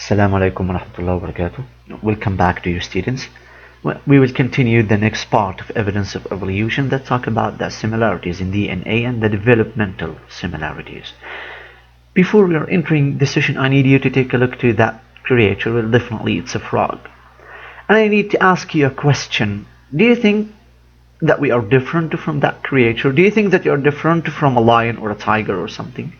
Assalamu alaikum wa rahmatullahi wa barakatuh. Welcome back to your students. We will continue the next part of evidence of evolution that talk about the similarities in DNA and the developmental similarities. Before we are entering the session, I need you to take a look to that creature. Well, definitely it's a frog. And I need to ask you a question. Do you think that we are different from that creature? Do you think that you're different from a lion or a tiger or something?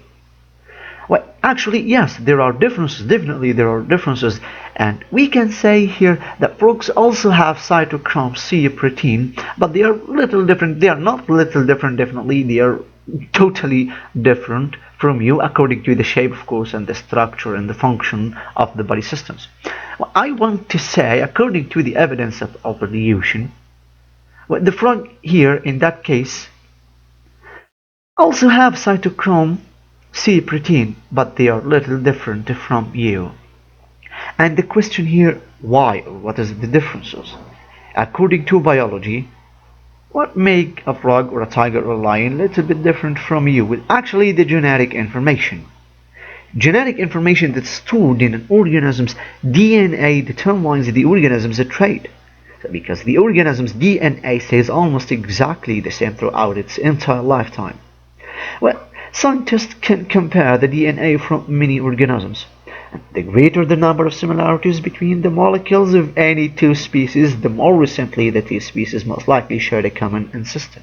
Well, actually, yes, there are differences. Definitely, there are differences, and we can say here that frogs also have cytochrome C protein, but they are little different. They are not little different. Definitely, they are totally different from you according to the shape, of course, and the structure and the function of the body systems. Well, I want to say, according to the evidence of evolution, well, the frog here in that case also have cytochrome C protein, but they are little different from you. And the question here, why, or what is the differences? According to biology, what make a frog or a tiger or a lion a little bit different from you? Well, actually the genetic information. Genetic information that's stored in an organism's DNA determines the organism's trait. Because the organism's DNA stays almost exactly the same throughout its entire lifetime. Well, scientists can compare the DNA from many organisms. The greater the number of similarities between the molecules of any two species, the more recently the two species most likely shared a common ancestor.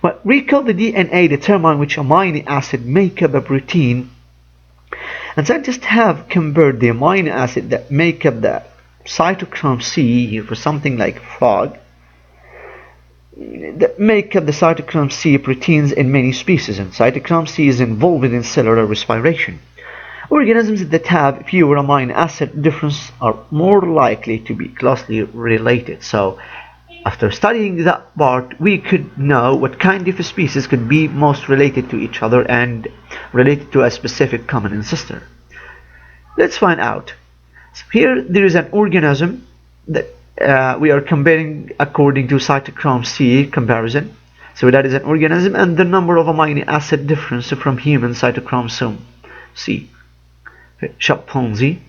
Well, recall the DNA determine which amino acid make up a protein, and scientists have compared the amino acid that make up the cytochrome C here for something like frog that make up the cytochrome C proteins in many species, and cytochrome C is involved in cellular respiration. Organisms that have fewer amino acid differences are more likely to be closely related. So after studying that part, we could know what kind of species could be most related to each other and related to a specific common ancestor. Let's find out. So here there is an organism that we are comparing according to cytochrome C comparison. So that is an organism and the number of amino acid difference from human cytochrome C. Chimpanzee,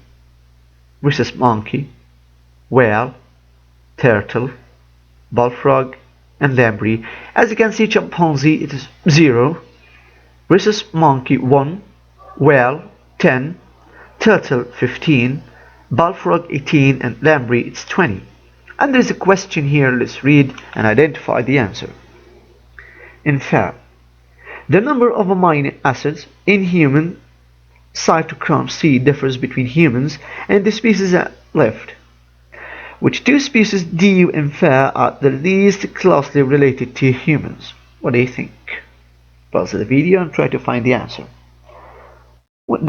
rhesus monkey, whale, turtle, bullfrog, and lamprey. As you can see, chimpanzee it is 0, rhesus monkey 1, whale 10, turtle 15, bullfrog 18, and lamprey it's 20. And there's a question here. Let's read and identify the answer. In fact, the number of amino acids in human cytochrome C differs between humans and the species left. Which two species do you infer are the least closely related to humans? What do you think? Pause the video and try to find the answer. Well,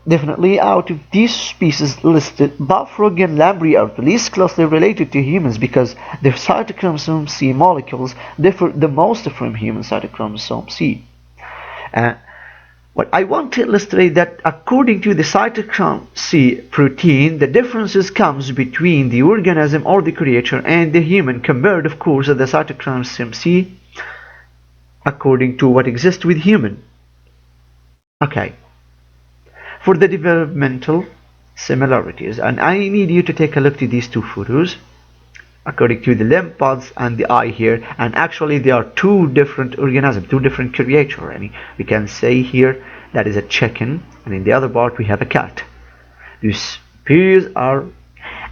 definitely out of these species listed, bullfrog and lamprey are the least closely related to humans because their cytochrome C molecules differ the most from human cytochrome C. What I want to illustrate that according to the cytochrome C protein, the differences comes between the organism or the creature and the human compared, of course, to the cytochrome C according to what exists with human. Okay. For the developmental similarities, and I need you to take a look to these two photos according to the limb pods and the eye here, and actually they are two different organisms, two different creatures. I mean, we can say here that is a chicken, and in the other part we have a cat. These species are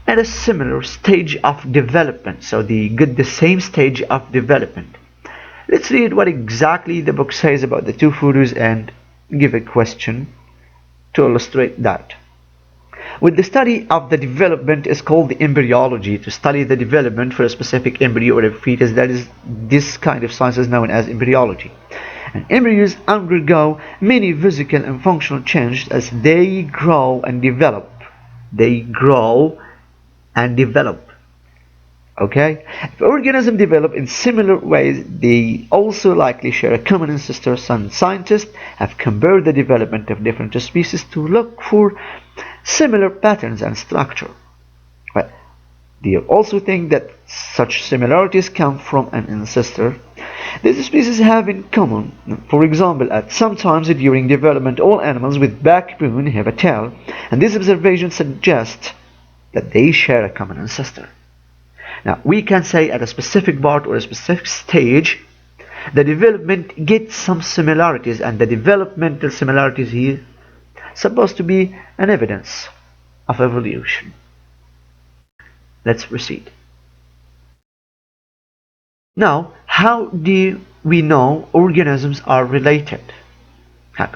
at a similar stage of development, so they get the same stage of development. Let's read what exactly the book says about the two photos and give a question to illustrate that. With the study of the development is called the embryology. To study the development for a specific embryo or a fetus, that is, this kind of science is known as embryology. And embryos undergo many physical and functional changes as they grow and develop. They grow and develop. Okay? If organisms develop in similar ways, they also likely share a common ancestor. Some scientists have compared the development of different species to look for similar patterns and structure. They also think that such similarities come from an ancestor. These species have in common, for example, at some times during development all animals with backbone have a tail, and this observation suggests that they share a common ancestor. Now, we can say at a specific part or a specific stage, the development gets some similarities, and the developmental similarities here supposed to be an evidence of evolution. Let's proceed. Now, how do we know organisms are related?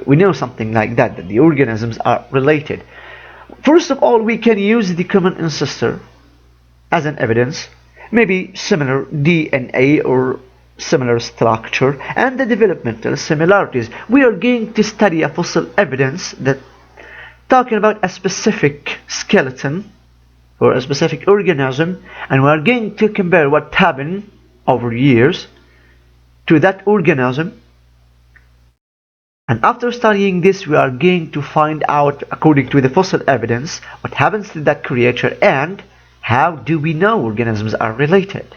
We know something like that, that the organisms are related. First of all, we can use the common ancestor as an evidence, maybe similar DNA or similar structure, and the developmental similarities. We are going to study a fossil evidence that talking about a specific skeleton or a specific organism, and we are going to compare what happened over years to that organism. And after studying this, we are going to find out, according to the fossil evidence, what happens to that creature and how do we know organisms are related.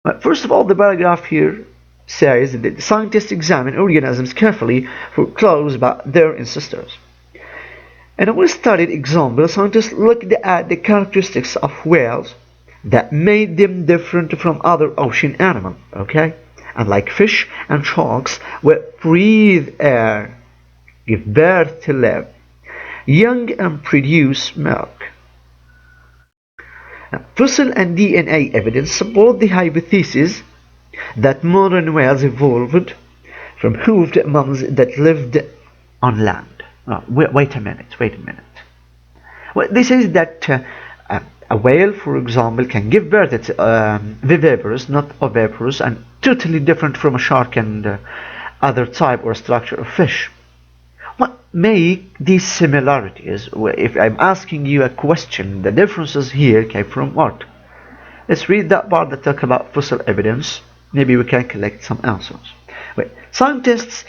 But first of all, the paragraph here says that scientists examine organisms carefully for clues about their ancestors. In a studied example, scientists looked at the characteristics of whales that made them different from other ocean animals, okay? And like fish and sharks, will breathe air, give birth to live, young and produce milk. Now, fossil and DNA evidence support the hypothesis that modern whales evolved from hoofed mammals that lived on land. Oh, wait a minute. Well, this is that a whale, for example, can give birth to viviparous, not oviparous, and totally different from a shark and other type or structure of fish. What make these similarities? If I'm asking you a question, the differences here came from what? Let's read that part that talk about fossil evidence. Maybe we can collect some answers. Wait. Scientists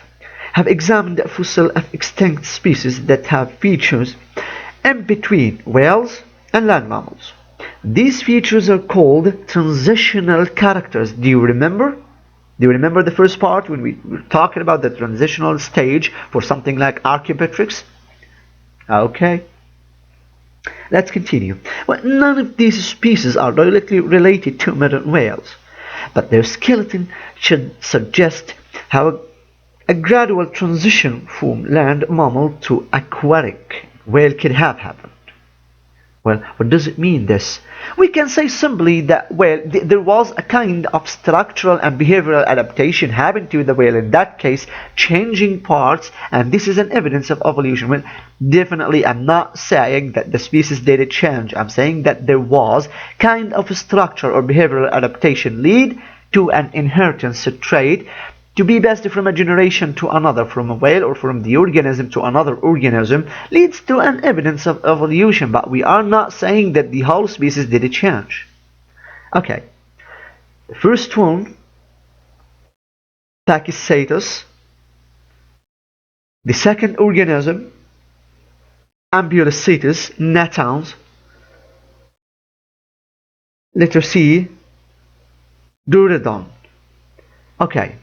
have examined the fossil of extinct species that have features in between whales and land mammals. These features are called transitional characters. Do you remember? Do you remember the first part when we were talking about the transitional stage for something like Archaeopteryx? Okay. Let's continue. Well, none of these species are directly related to modern whales, but their skeleton should suggest how a gradual transition from land mammal to aquatic whale could have happened. Well, what does it mean this? We can say simply that, well, there was a kind of structural and behavioral adaptation happened to the whale, in that case changing parts, and this is an evidence of evolution. Well, definitely I'm not saying that the species did change. I'm saying that there was kind of a structure or behavioral adaptation lead to an inheritance trait to be passed from a generation to another, from a whale or from the organism to another organism, leads to an evidence of evolution, but we are not saying that the whole species did change. Okay, the first one, Pachycetus. The second organism, Ambulocetus natans. Letter C, Durodon. Okay.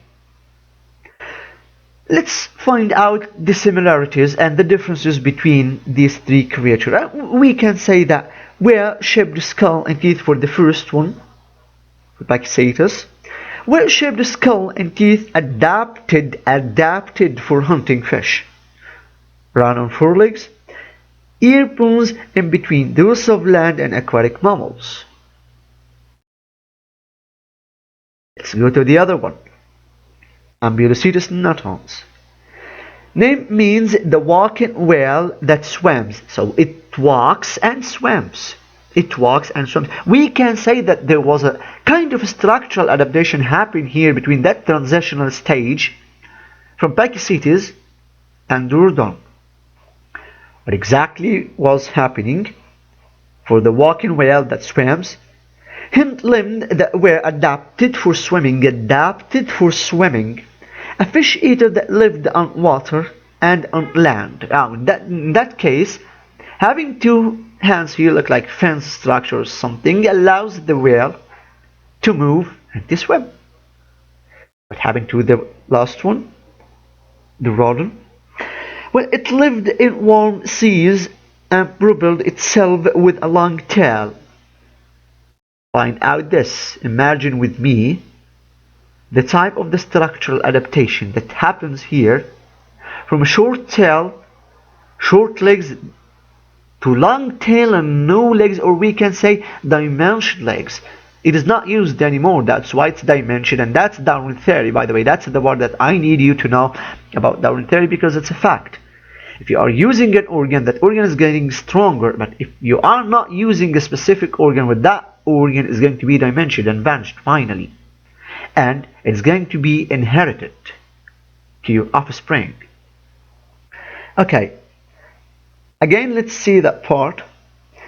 Let's find out the similarities and the differences between these three creatures. We can say that whale-shaped skull and teeth for the first one, for Pachycetus. Whale-shaped skull and teeth adapted for hunting fish. Run on four legs. Ear bones in between those of land and aquatic mammals. Let's go to the other one. Ambulocetus natans. Name means the walking whale that swims. So it walks and swims. It walks and swims. We can say that there was a kind of structural adaptation happening here between that transitional stage from Pachycetus and Durodon. What exactly was happening for the walking whale that swims? Hind-limbed that were adapted for swimming. A fish eater that lived on water and on land. Now, in that case, having two hands here look like fence structure or something allows the whale to move and to swim. What happened to the last one, the rodent? Well, it lived in warm seas and propelled itself with a long tail. Find out this. Imagine with me the type of the structural adaptation that happens here from a short tail, short legs to long tail and no legs, or we can say dimension legs. It is not used anymore, that's why it's dimension, and that's Darwin theory, by the way. That's the word that I need you to know about Darwin theory, because it's a fact. If you are using an organ, that organ is getting stronger, but if you are not using a specific organ, with that organ is going to be dimensioned and vanished finally, and it's going to be inherited to your offspring. Okay, again, let's see that part.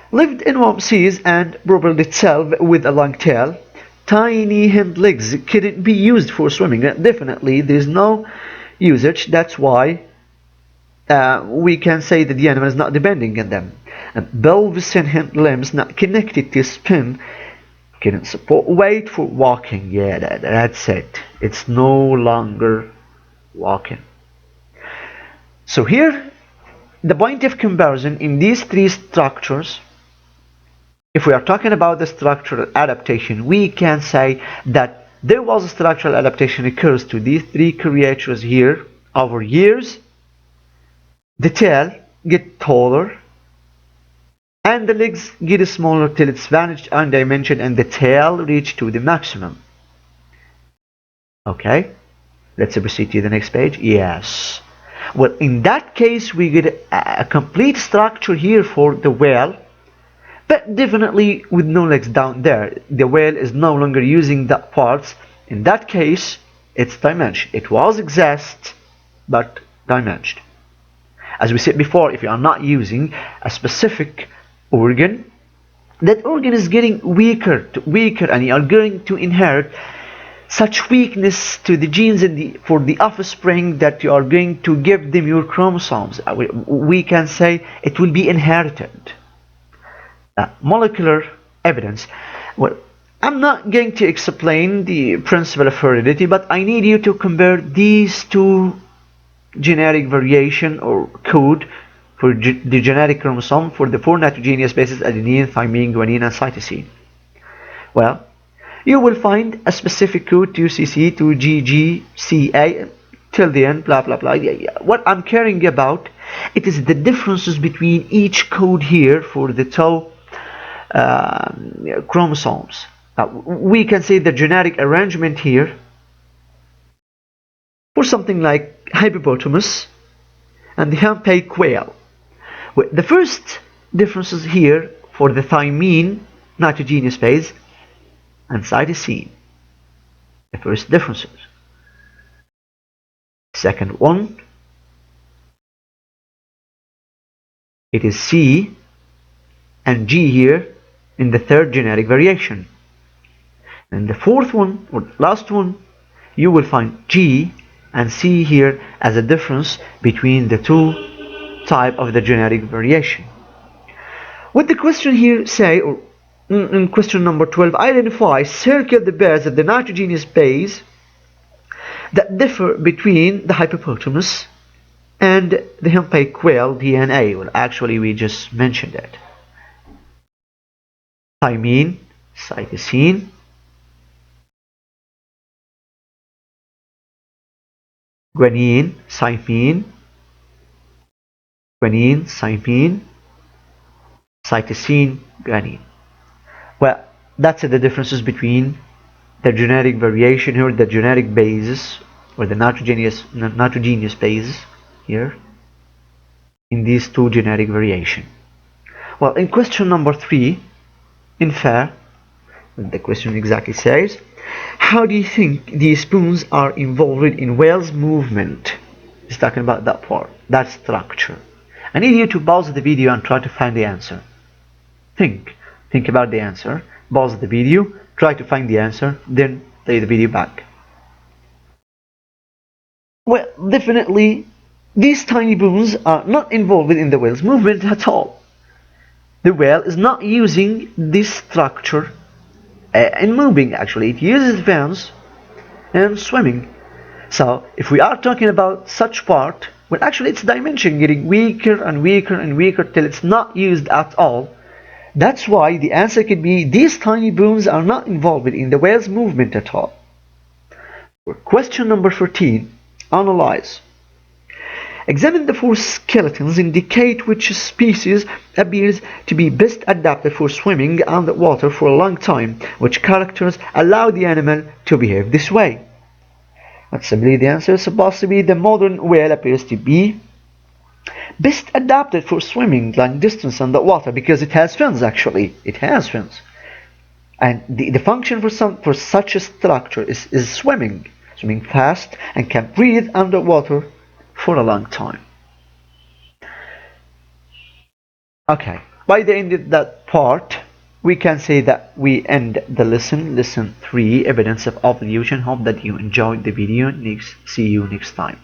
Lived in warm seas and propelled itself with a long tail. Tiny hind legs couldn't be used for swimming. Definitely, there's no usage. That's why we can say that the animal is not depending on them. And pelvis and hind limbs not connected to spin can support weight for walking. Yeah, that's it. It's no longer walking. So here, the point of comparison in these three structures, if we are talking about the structural adaptation, we can say that there was a structural adaptation occurs to these three creatures here over years. The tail get taller and the legs get smaller till it's vanished on dimension and the tail reach to the maximum. Okay, let's proceed to the next page. Yes. Well, in that case, we get a complete structure here for the whale, but definitely with no legs down there. The whale is no longer using that parts. In that case, it's dimensioned. It was exist, but dimensioned. As we said before, if you are not using a specific organ, that organ is getting weaker, and you are going to inherit such weakness to the genes for the offspring that you are going to give them your chromosomes. We can say it will be inherited. Molecular evidence. Well, I'm not going to explain the principle of heredity, but I need you to compare these two genetic variation or code for the genetic chromosome for the four nitrogenous bases adenine, thymine, guanine, and cytosine. Well, you will find a specific code to CC to GGCA till the end, blah blah blah. What I'm caring about, it is the differences between each code here for the two chromosomes. We can say the genetic arrangement here for something like hippopotamus and the humpback whale. Well, the first differences here for the thymine nitrogenous base and cytosine. The first differences. Second one, it is C and G here in the third genetic variation. And the fourth one, or last one, you will find G and C here as a difference between the two type of the genetic variation. What the question here say, or in question number 12, identify, circle the pairs of the nitrogenous base that differ between the hippopotamus and the humpback whale DNA. Well, actually, we just mentioned it. Thymine, cytosine, guanine, thymine, guanine, thymine, cytosine, guanine. Well, that's the differences between the genetic variation here, the genetic bases, or the nitrogenous bases here, in these two genetic variation. Well, in question number 3, infer, the question exactly says, how do you think these spoons are involved in whales movement? It's talking about that part, that structure. I need you to pause the video and try to find the answer. Think about the answer, pause the video, try to find the answer, then play the video back. Well, definitely these tiny bones are not involved in the whale's movement at all. The whale is not using this structure in moving. Actually, it uses fins and swimming. So if we are talking about such part, well, actually its dimension getting weaker and weaker and weaker till it's not used at all. That's why the answer could be these tiny bones are not involved in the whale's movement at all. Question number 14. Analyze. Examine the four skeletons, indicate which species appears to be best adapted for swimming underwater for a long time, which characters allow the animal to behave this way. And simply the answer is supposed to be the modern whale appears to be best adapted for swimming long distance underwater because it has fins. Actually it has fins, and the function for such a structure is swimming fast and can breathe underwater for a long time. Okay, by the end of that part we can say that we end the lesson 3, evidence of evolution. Hope that you enjoyed the video. See you next time.